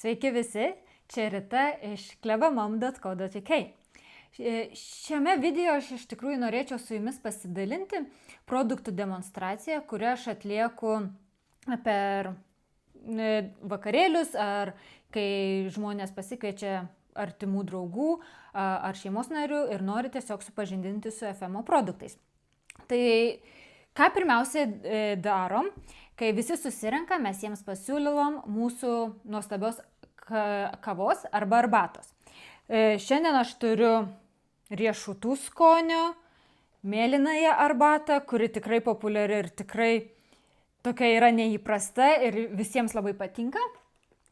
Sveiki visi, čia Rita iš clevermom.co.uk. Šiame video aš iš tikrųjų norėčiau su jumis pasidalinti produktų demonstraciją, kurią aš atlieku per vakarėlius ar kai žmonės pasikviečia artimų draugų ar šeimos narių ir nori tiesiog supažindinti su FMO produktais. Tai ką pirmiausiai darom, kai visi susirenka, mes jiems pasiūlylom mūsų nuostabios kavos arba arbatos. Šiandien aš turiu riešutų skonio, mėlynąją arbatą, kuri tikrai populiari ir tikrai tokia yra neįprasta ir visiems labai patinka,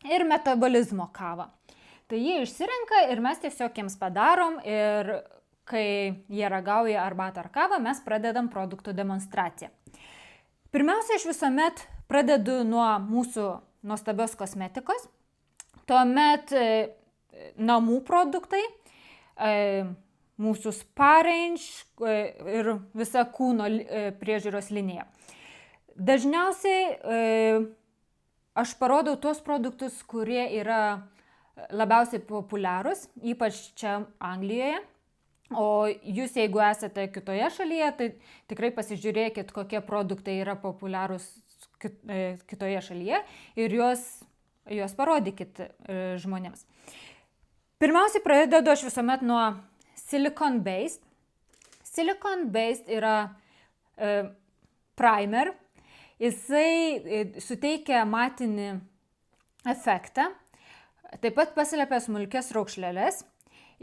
ir metabolizmo kavą. Tai jie išsirenka ir mes tiesiog jiems padarom ir kai jie ragauja arbatą ar kavą, mes pradedam produktų demonstraciją. Pirmiausia, aš visuomet pradedu nuo mūsų nuostabios kosmetikos, tuomet namų produktai, mūsų spa range ir visa kūno priežiūros linija. Dažniausiai aš parodau tuos produktus, kurie yra labiausiai populiarūs, ypač čia Anglijoje. O jūs, jeigu esate kitoje šalyje, tai tikrai pasižiūrėkit, kokie produktai yra populiarūs kitoje šalyje ir juos parodykit žmonėms. Pirmiausiai pradedu aš visuomet nuo silicone based. Silicone based yra primer. Jisai suteikia matinį efektą, taip pat paslepia smulkias raukšleles.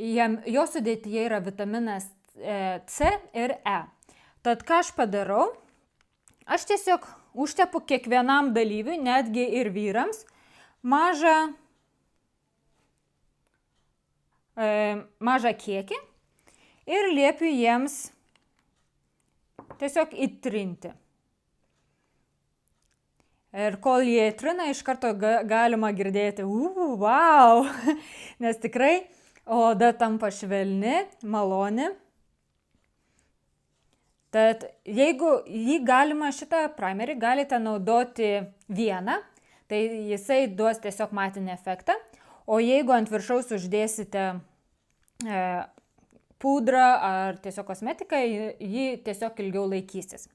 Jo sudėtyje yra vitaminas C ir E. Tad ką aš padarau? Aš tiesiog užtepu kiekvienam dalyviui, netgi ir vyrams, mažą kiekį ir liepiu jiems tiesiog įtrinti. Ir kol jie įtrina, iš karto galima girdėti, wow, nes tikrai oda tampa švelni, maloni. Tad jeigu šitą primerį galite naudoti vieną, tai jisai duos tiesiog matinį efektą. O jeigu ant viršaus uždėsite pudrą ar tiesiog kosmetiką, ji tiesiog ilgiau laikysis.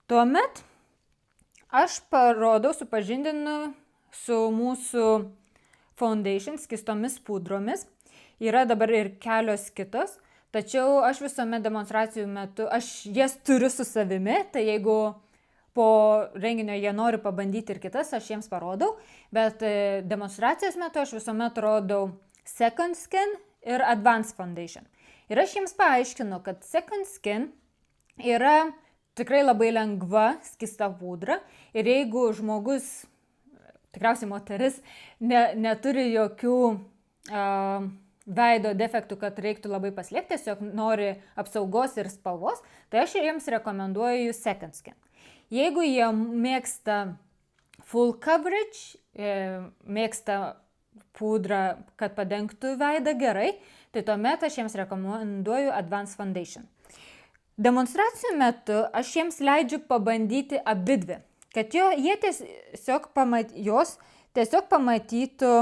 Tuomet aš parodau, supažindinu su mūsų foundation skistomis pudromis. Yra dabar ir kelios kitos, tačiau aš visuomet demonstracijų metu, aš jas turiu su savimi, tai jeigu po renginio jie nori pabandyti ir kitas, aš jiems parodau, bet demonstracijos metu aš visuomet rodau Second Skin ir Advanced Foundation. Ir aš jiems paaiškinu, kad Second Skin yra tikrai labai lengva skista pudra ir jeigu žmogus, tikriausiai moteris, neturi jokių veido defektų, kad reiktų labai paslėpti, tiesiog nori apsaugos ir spalvos, tai aš jiems rekomenduoju Second Skin. Jeigu jie mėgsta full coverage, mėgsta pudrą, kad padengtų veidą gerai, tai tuomet aš jiems rekomenduoju Advanced Foundation. Demonstracijų metu aš jiems leidžiu pabandyti abidvi, kad jos tiesiog pamatytų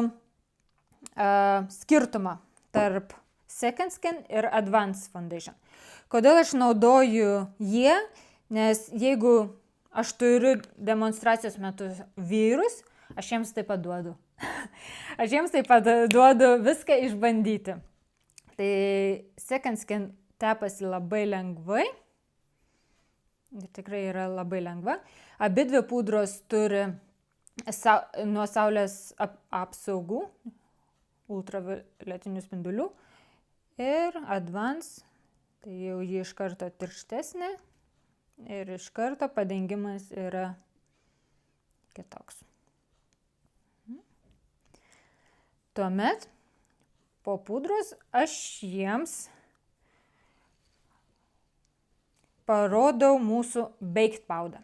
skirtumą tarp Second Skin ir Advanced Foundation. Kodėl aš naudoju jie? Nes jeigu aš turiu demonstracijos metu vyrus, aš jiems taip pat duodu. Aš jiems taip pat duodu viską išbandyti. Tai Second Skin tepasi labai lengvai. Tikrai yra labai lengva. Abidvi pudros turi nuo saulės apsaugų, ultravioletinių spindulių, ir Advanced, tai jau ji iš karto tirštesnė ir iš karto padengimas yra kitoks. Tuomet po pudros aš jiems parodau mūsų baked powder.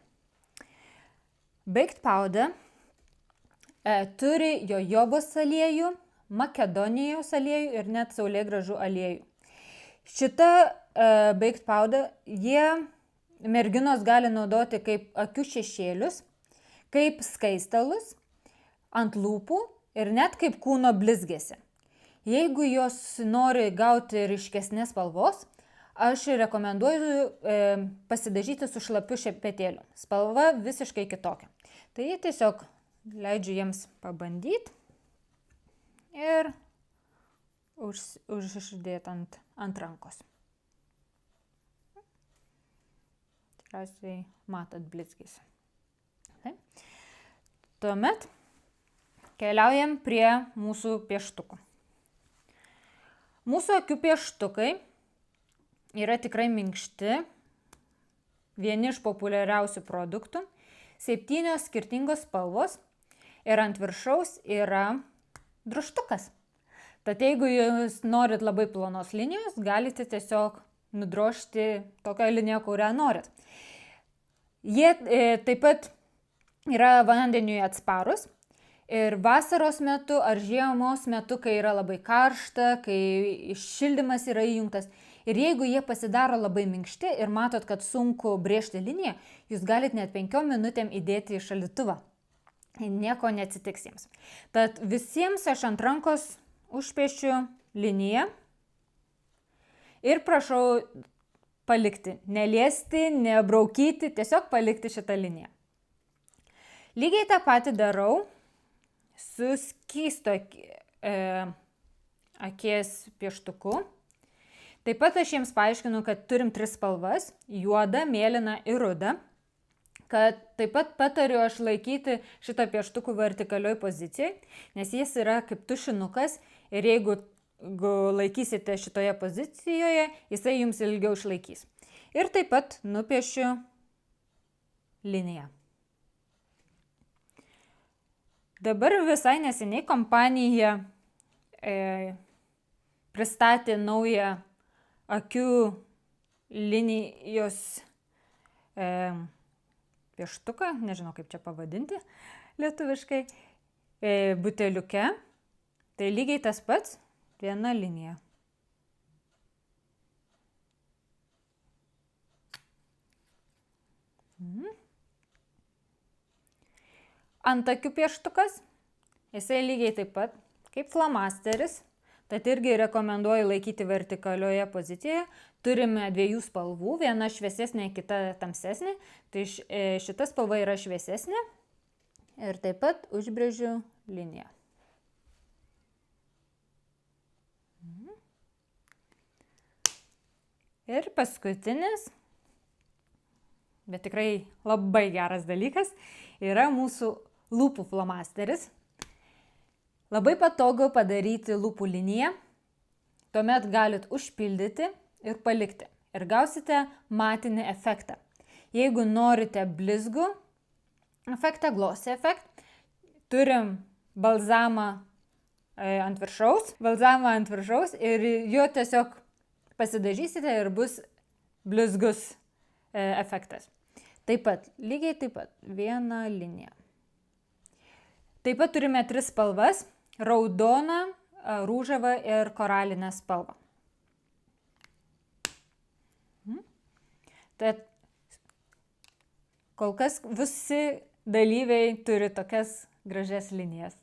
Baked powder turi jojobos aliejų, makedonijos aliejų ir net saulėgrąžų aliejų. Šitą baked powder merginos gali naudoti kaip akių šešėlius, kaip skaistalus, ant lūpų ir net kaip kūno blizgėsi. Jeigu jos nori gauti ryškesnės spalvos, aš rekomenduoju pasidažyti su šlapiu šepetėliu. Spalva visiškai kitokia. Tai tiesiog leidžiu jiems pabandyti ir užsidėti ant rankos. Tikriausiai matot blizgės. Tuomet keliaujam prie mūsų pieštukų. Mūsų akių pieštukai yra tikrai minkšti, vieni iš populiariausių produktų, 7 skirtingos spalvos ir ant viršaus yra drožtukas. Tad jeigu jūs norit labai plonos linijos, galite tiesiog nudrožti tokią liniją, kurią norit. Jie taip pat yra vandeniui atsparus. Ir vasaros metu ar žiemos metu, kai yra labai karšta, kai šildymas yra įjungtas. Ir jeigu jie pasidaro labai minkšti ir matot, kad sunku brėžti liniją, jūs galite net 5 minutėm įdėti į šaldytuvą. Nieko neatsitiks jiems. Tad visiems aš ant rankos užpiešiu liniją ir prašau palikti. Neliesti, nebraukyti, tiesiog palikti šitą liniją. Lygiai tą patį darau su skysto akies pieštuku. Taip pat aš jiems paaiškinu, kad turim 3 spalvas – juodą, mėlyną ir rudą. Kad taip pat patariu aš laikyti šitą pieštukų vertikalioj pozicijai, nes jis yra kaip tušinukas ir jeigu laikysite šitoje pozicijoje, jisai jums ilgiau išlaikys. Ir taip pat nupiešiu liniją. Dabar visai neseniai kompanija pristatė naują akių linijos pieštuką, nežinau kaip čia pavadinti lietuviškai, buteliuke. Tai lygiai tas pats, viena linija. Antakių pieštukas, jisai lygiai taip pat kaip flamasteris, tad irgi rekomenduoju laikyti vertikalioje pozicijoje. Turime 2 spalvų, viena šviesesnė, kita tamsesnė, tai šita spalva yra šviesesnė ir taip pat užbrėžiu liniją. Ir paskutinis, bet tikrai labai geras dalykas, yra mūsų lūpų flamasteris. Labai patogu padaryti lūpų liniją, tuomet galit užpildyti ir palikti ir gausite matinį efektą. Jeigu norite blizgų efektą, glossy efektą, turim balzamą ant viršaus ir jo tiesiog pasidažysite ir bus blizgus efektas. Taip pat, lygiai taip pat, viena linija. Taip pat turime 3 spalvas – raudoną, rūžavą ir koralinę spalvą. Tad kol kas visi dalyviai turi tokias gražias linijas.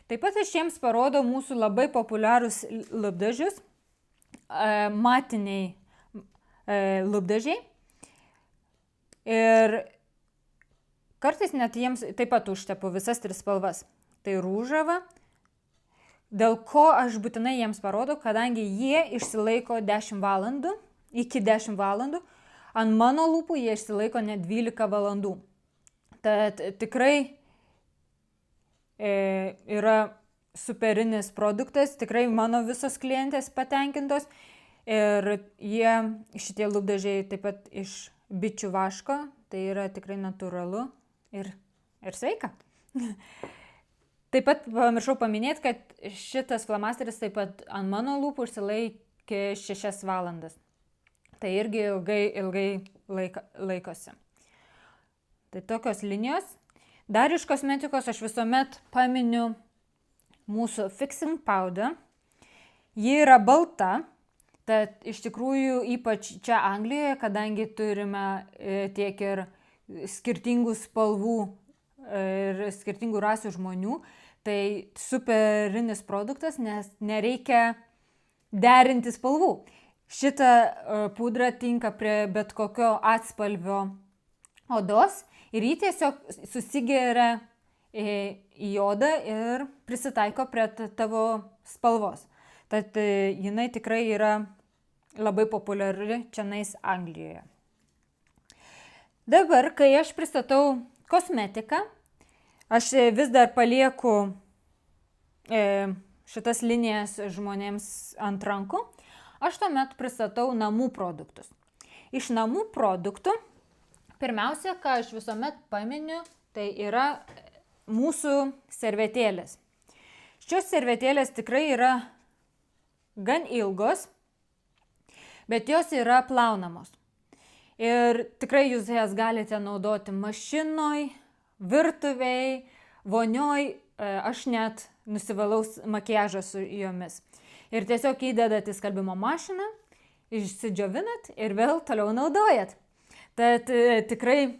Taip pat aš jiems parodau mūsų labai populiarūs lūpdažius, matiniai lūpdažiai. Ir kartais net jiems taip pat užtepu visas 3 spalvas. Tai rūžava, dėl ko aš būtinai jiems parodau, kadangi jie išsilaiko 10 valandų, iki 10 valandų, ant mano lūpų jie išsilaiko net 12 valandų. Tad tikrai yra superinis produktas, tikrai mano visos klientės patenkintos ir šitie lūpdažiai taip pat iš bičių vaško, tai yra tikrai natūralu ir sveika. Taip pat pamiršau paminėti, kad šitas flamasteris taip pat ant mano lūpų išsilaikė 6 valandas. Tai irgi ilgai laikosi. Tai tokios linijos. Dar iš kosmetikos aš visuomet paminiu mūsų fixing powder. Ji yra balta, tad iš tikrųjų ypač čia Anglijoje, kadangi turime tiek ir skirtingų spalvų ir skirtingų rasių žmonių. Tai superinis produktas, nes nereikia derinti spalvų. Šita pudra tinka prie bet kokio atspalvio odos ir jį tiesiog susigeria į odą ir prisitaiko prie tavo spalvos. Tad jinai tikrai yra labai populiari čianais Anglijoje. Dabar, kai aš pristatau kosmetiką, aš vis dar palieku šitas linijas žmonėms ant rankų. Aš tuomet pristatau namų produktus. Iš namų produktų, pirmiausia, ką aš visuomet paminiu, tai yra mūsų servetėlės. Šios servetėlės tikrai yra gan ilgos, bet jos yra plaunamos. Ir tikrai jūs jas galite naudoti mašinoj, virtuvėj, vonioj, aš net nusivalau makiažą su jomis. Ir tiesiog įdedat į skalbimo mašiną, išsidžiovinat ir vėl toliau naudojat. Tad tikrai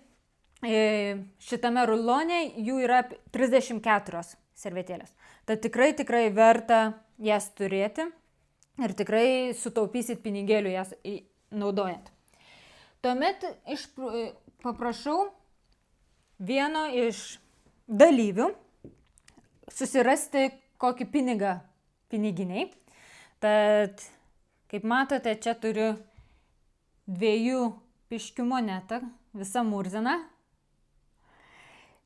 šitame rulone jų yra 34 servetėlės. Tad tikrai verta jas turėti ir tikrai sutaupysit pinigėlių jas naudojant. Tuomet paprašau vieno iš dalyvių susirasti kokį pinigą piniginiai. Tad, kaip matote, čia turiu 2 piškių monetą, visą murziną.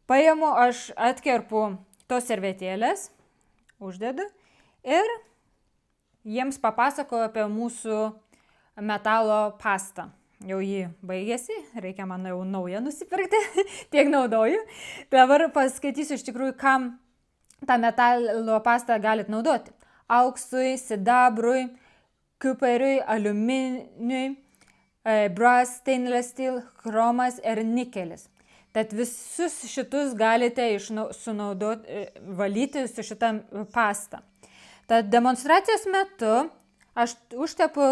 Paimu, aš atkerpu tos servetėlės, uždedu ir jiems papasakoju apie mūsų metalo pastą. Jau jį baigėsi, reikia man jau naują nusipirkti, tiek naudoju. Dabar paskaitysiu iš tikrųjų, kam tą metalo pastą galit naudoti. Auksui, sidabrui, kuperiui, aliuminiui, brass, stainless steel, chromas ir nikelis. Tad visus šitus galite valyti su šitą pastą. Tad demonstracijos metu aš užtepu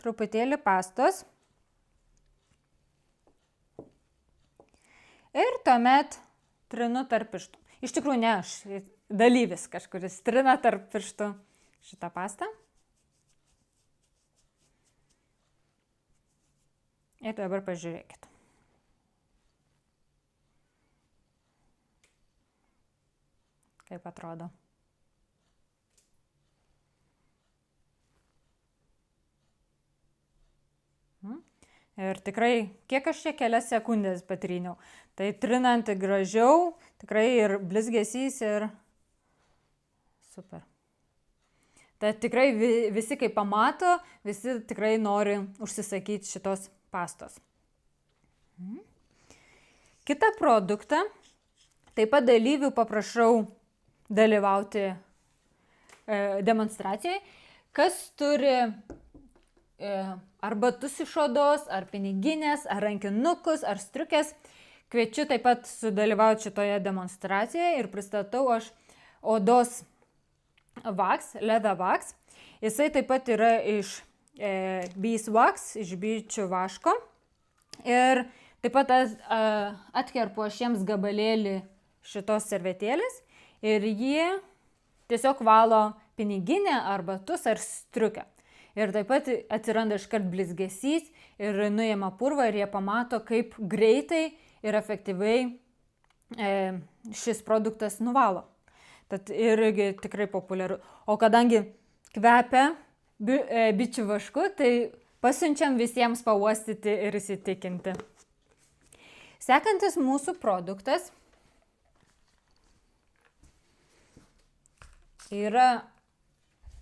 truputėlį pastos ir tuomet trinu tarp pirštų. Iš tikrųjų ne aš, dalyvis kažkuris trina tarp pirštų šitą pastą. Ir dabar pažiūrėkit. Kaip atrodo. Ir tikrai, kiek aš čia kelias sekundės patryniau. Tai trinant gražiau, tikrai ir blizgesys ir super. Tai tikrai visi kaip pamato, visi tikrai nori užsisakyti šitos pastos. Kitą produktą, taip pat dalyvių paprašau dalyvauti demonstracijoje. Kas turi ar batus iš odos, ar piniginės, ar rankinukus, ar striukės, kviečiu taip pat sudalyvauti šitoje demonstracijoje ir pristatau aš odos wax, leather wax. Jisai taip pat yra iš beeswax, iš bičių vaško. Ir taip pat atkerpu aš jiems gabalėlį šitos servetėlės ir jie tiesiog valo piniginę ar batus ar striukę. Ir taip pat atsiranda iškart blizgesys ir nuima purvą ir jie pamato, kaip greitai ir efektyviai šis produktas nuvalo. Tad irgi tikrai populiaru. O kadangi kvepia bičių vašku, tai pasiunčiam visiems pauostyti ir įsitikinti. Sekantis mūsų produktas yra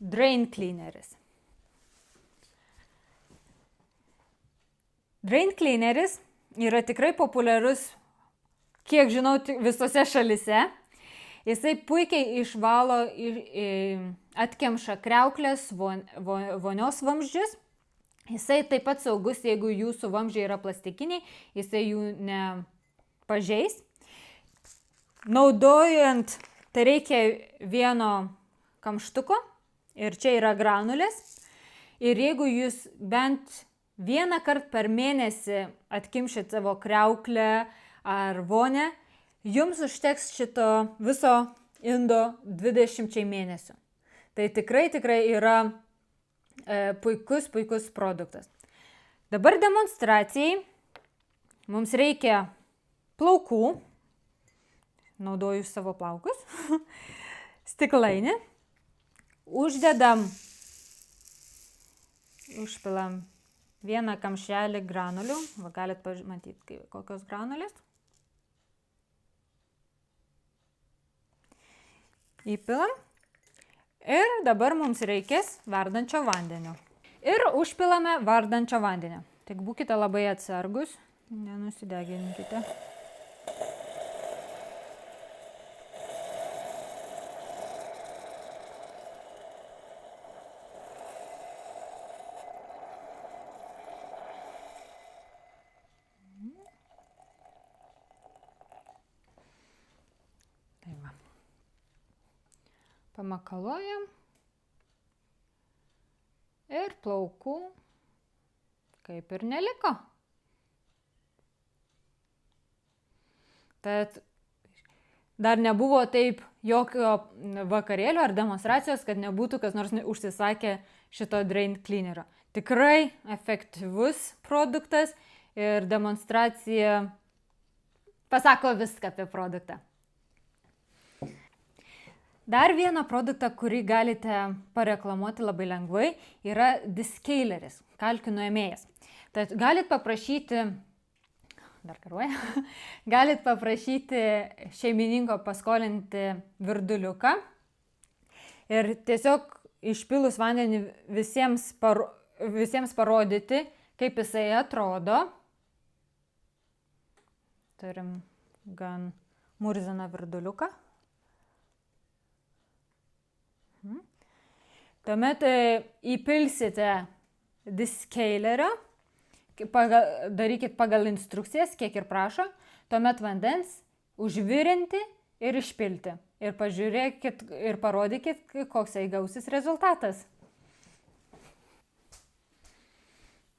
drain cleaneris. Drain cleaneris yra tikrai populiarus, kiek žinau, visose šalise. Jisai puikiai išvalo, atkemša kriauklės, vonios vamzdžius. Jisai taip pat saugus, jeigu jūsų vamzdžiai yra plastikiniai, jisai jų nepažeis. Naudojant, tai reikia vieno kamštuko ir čia yra granulės. Ir jeigu jūs bent vieną kartą per mėnesį atkimšit savo kriauklę ar vonę, jums užteks šito viso indo 20 mėnesių. Tai tikrai yra puikus produktas. Dabar demonstracijai mums reikia plaukų, naudoju savo plaukus, stiklainį, užpilam vieną kamšelį granulių, va galit pamatyti kokios granulės. Įpilam ir dabar mums reikės verdančio vandenio. Ir užpilame verdančio vandenio. Tik būkite labai atsargus, nenusideginkite. Tai va. Pamakaluojam. Ir plaukų kaip ir neliko. Tad dar nebuvo taip jokio vakarėlio ar demonstracijos, kad nebūtų kas nors užsisakė šito drain cleanerio. Tikrai efektyvus produktas ir demonstracija pasako viską apie produktą. Dar vieną produktą, kurį galite pareklamuoti labai lengvai, yra descaleris, kalkių nuėmėjas. Tad galit paprašyti šeimininko paskolinti virduliuką ir tiesiog išpilus vandenį visiems parodyti, kaip jisai atrodo. Turim gan murziną virduliuką. Tuomet įpilsite descalerio, darykit pagal instrukcijas, kiek ir prašo, tuomet vandens užvirinti ir išpilti. Ir pažiūrėkit ir parodykit, koks gausis rezultatas.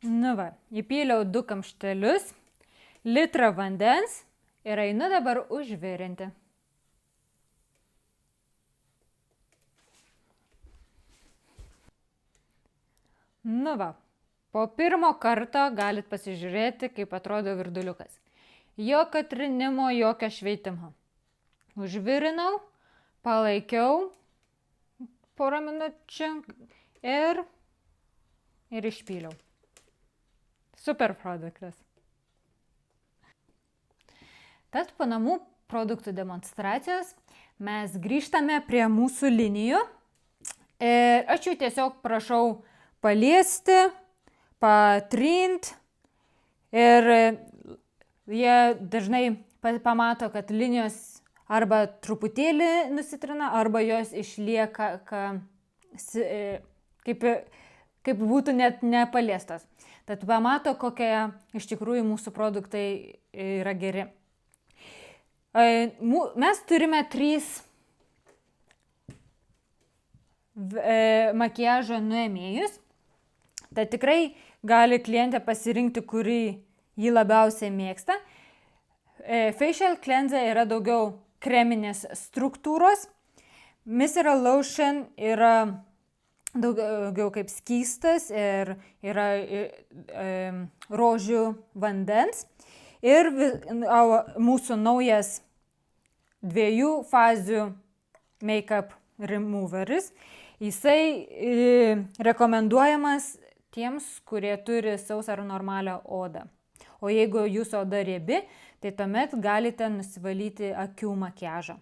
Nu va, įpyliau 2 kamštelius, litrą vandens ir einu dabar užvirinti. Nu va, po pirmo karto galit pasižiūrėti, kaip atrodo virduliukas. Jokio trinimo, jokio šveitimo. Užvirinau, palaikiau porą minučių ir išpyliau. Super produktas. Tad po namų produktų demonstracijos mes grįžtame prie mūsų linijų. Ir aš jų tiesiog prašau paliesti, patrint ir jie dažnai pamato, kad linijos arba truputėlį nusitrina, arba jos išlieka kaip būtų net nepaliestas. Tad pamato, kokie iš tikrųjų mūsų produktai yra geri. Mes turime 3 makiažo nuėmėjus. Tai tikrai gali klientė pasirinkti, kurį jį labiausiai mėgsta. Facial cleanser yra daugiau kreminės struktūros. Micellar lotion yra daugiau kaip skystas ir yra rožių vandens. Ir mūsų naujas 2 fazių make-up removeris. Jisai rekomenduojamas tiems, kurie turi sausą ar normalią odą. O jeigu jūsų oda riebi, tai tuomet galite nusivalyti akių makiažą.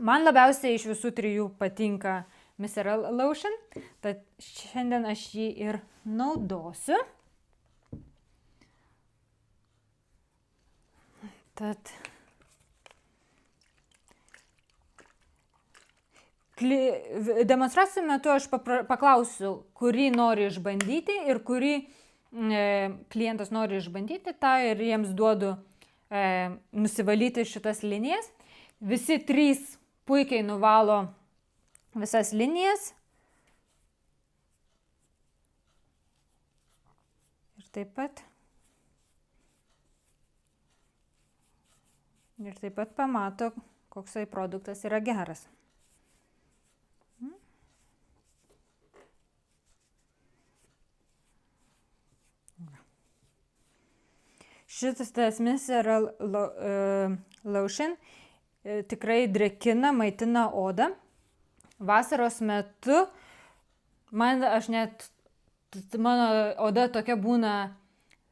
Man labiausiai iš visų 3 patinka Micellar lotion, tad šiandien aš jį ir naudosiu. Tad demonstracijų metu aš paklausiu, kurį nori išbandyti ir kurį klientas nori išbandyti, tą ir jiems duodu nusivalyti šitas linijas. Visi 3 puikiai nuvalo visas linijas. Ir taip pat ir taip pat pamato, koksai produktas yra geras. Šitas Micellar Lotion tikrai drėkina, maitina odą. Vasaros metu mano oda tokia būna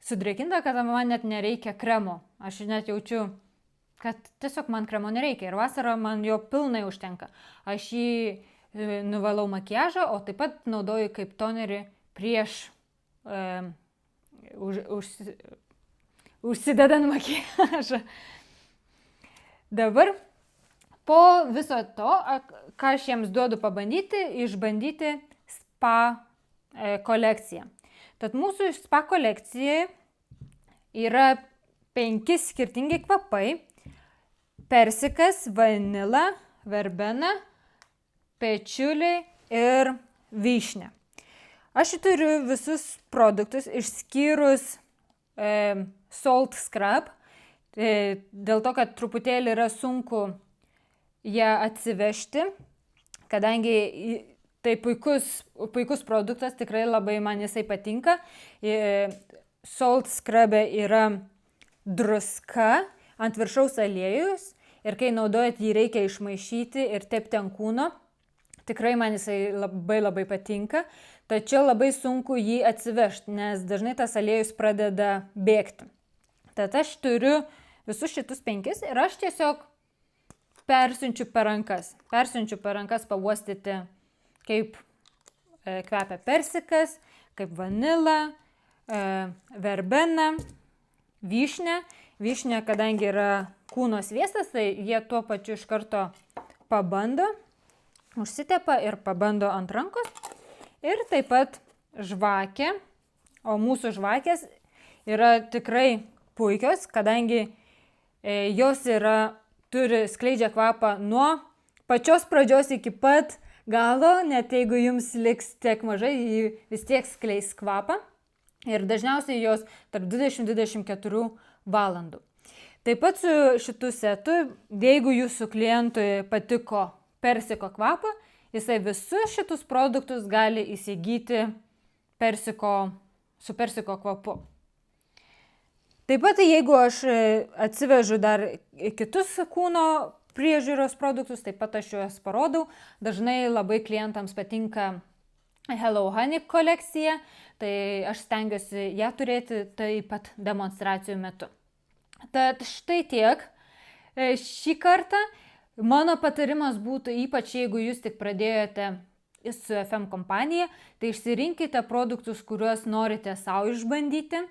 sudrėkinta, kad man net nereikia kremo. Aš net jaučiu, kad tiesiog man kremo nereikia ir vasarą man jo pilnai užtenka. Aš jį nuvalau makiažą, o taip pat naudoju kaip tonerį prieš užsidedant makiažą. Dabar po viso to, ką aš jiems duodu pabandyti, išbandyti spa kolekciją. Tad mūsų spa kolekcijoje yra 5 skirtingi kvapai: persikas, vanila, verbena, pečiuliai ir vyšnia. Aš turiu visus produktus išskyrus Salt Scrub, dėl to, kad truputėlį yra sunku ją atsivežti, kadangi tai puikus produktas, tikrai labai man jisai patinka. Salt Scrub yra druska, ant viršaus aliejus ir kai naudojat jį reikia išmaišyti ir tepti ant kūno. Tikrai man jisai labai patinka, tačiau labai sunku jį atsivežti, nes dažnai tas aliejus pradeda bėgti. Tad aš turiu visus šitus 5 ir aš tiesiog persiunčiu per rankas pauostyti, kaip kvepia persikas, kaip vanila, verbena, vyšnia. Vyšnia, kadangi yra kūno sviestas, tai jie tuo pačiu iš karto pabando, užsitepa ir pabando ant rankos. Ir taip pat žvakė, o mūsų žvakės yra tikrai puikios, kadangi jos skleidžia kvapą nuo pačios pradžios iki pat galo, net jeigu jums liks tiek mažai, ji vis tiek skleis kvapą. Ir dažniausiai jos tarp 20-24 valandų. Taip pat su šitu setu, jeigu jūsų klientui patiko persiko kvapą, jisai visus šitus produktus gali įsigyti su persiko kvapu. Taip pat, jeigu aš atsivežu dar kitus kūno priežiūros produktus, taip pat aš juos parodau. Dažnai labai klientams patinka Hello Honey kolekcija, tai aš stengiuosi ją turėti taip pat demonstracijų metu. Tad štai tiek šį kartą. Mano patarimas būtų, ypač jeigu jūs tik pradėjote su FM kompanija, tai išsirinkite produktus, kuriuos norite savo išbandyti.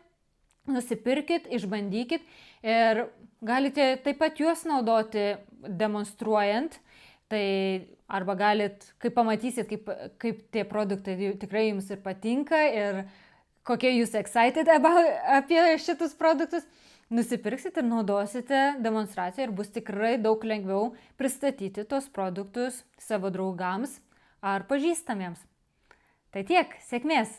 Nusipirkit, išbandykit ir galite taip pat juos naudoti demonstruojant. Tai arba galit, kai pamatysit, kaip tie produktai tikrai jums ir patinka ir kokie jūs excited apie šitus produktus, nusipirksit ir naudosite demonstraciją ir bus tikrai daug lengviau pristatyti tos produktus savo draugams ar pažįstamiems. Tai tiek, sėkmės!